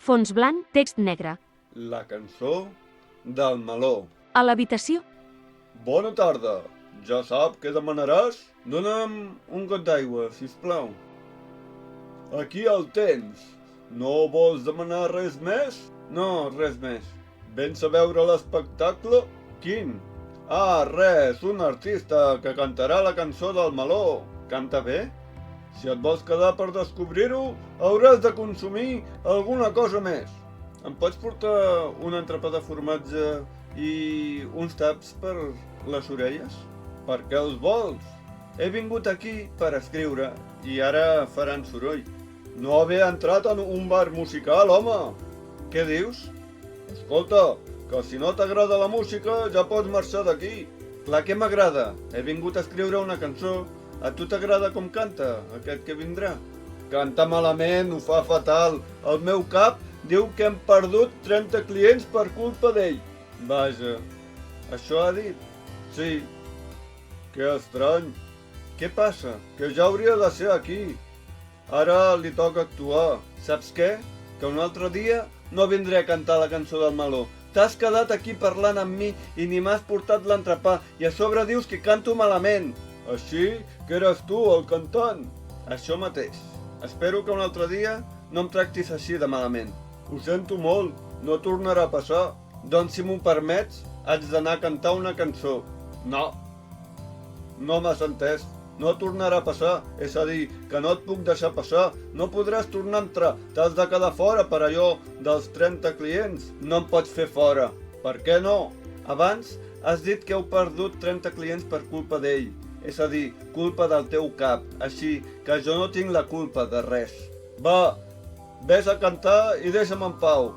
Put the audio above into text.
Fons blanc, text negre. La cançó del meló. A l'habitació. Bona tarda. Ja sap què demanaràs? Dona'm un got d'aigua, sisplau. Aquí el tens. No vols demanar res més? No, res més. Vens a veure l'espectacle? Quin? Ah, res, un artista que cantarà la cançó del meló. Canta bé? Si et vols quedar per descobrir-ho, hauràs de consumir alguna cosa més. Em pots portar un entrepà de formatge i uns taps per les orelles? Per què els vols? He vingut aquí per escriure i ara faran soroll. No haver entrat en un bar musical, home! Què dius? Escolta, que si no t'agrada la música ja pots marxar d'aquí. Clar que m'agrada. He vingut a escriure una cançó. A tu t'agrada com canta aquest que vindrà? Canta malament, ho fa fatal. El meu cap diu que hem perdut 30 clients per culpa d'ell. Vaja, això ha dit? Sí. Que estrany. Què passa? Que ja hauria de ser aquí. Ara li toca actuar. Saps què? Que un altre dia no vindré a cantar la cançó del meló. T'has quedat aquí parlant amb mi i ni m'has portat l'entrepà i a sobre dius que canto malament. Així que eres tu el cantant. Això mateix. Espero que un altre dia no em tractis així de malament. Ho sento molt, no tornarà a passar. Doncs si m'ho permets, haig d'anar a cantar una cançó. No. No m'has entès. No tornarà a passar, és a dir, que no et puc deixar passar. No podràs tornar a entrar, t'has de quedar fora per allò dels 30 clients. No em pots fer fora. Per què no? Abans has dit que heu perdut 30 clients per culpa d'ell. És a dir, culpa del teu cap. Així que jo no tinc la culpa de res. Va, ves a cantar i deixa'm en pau.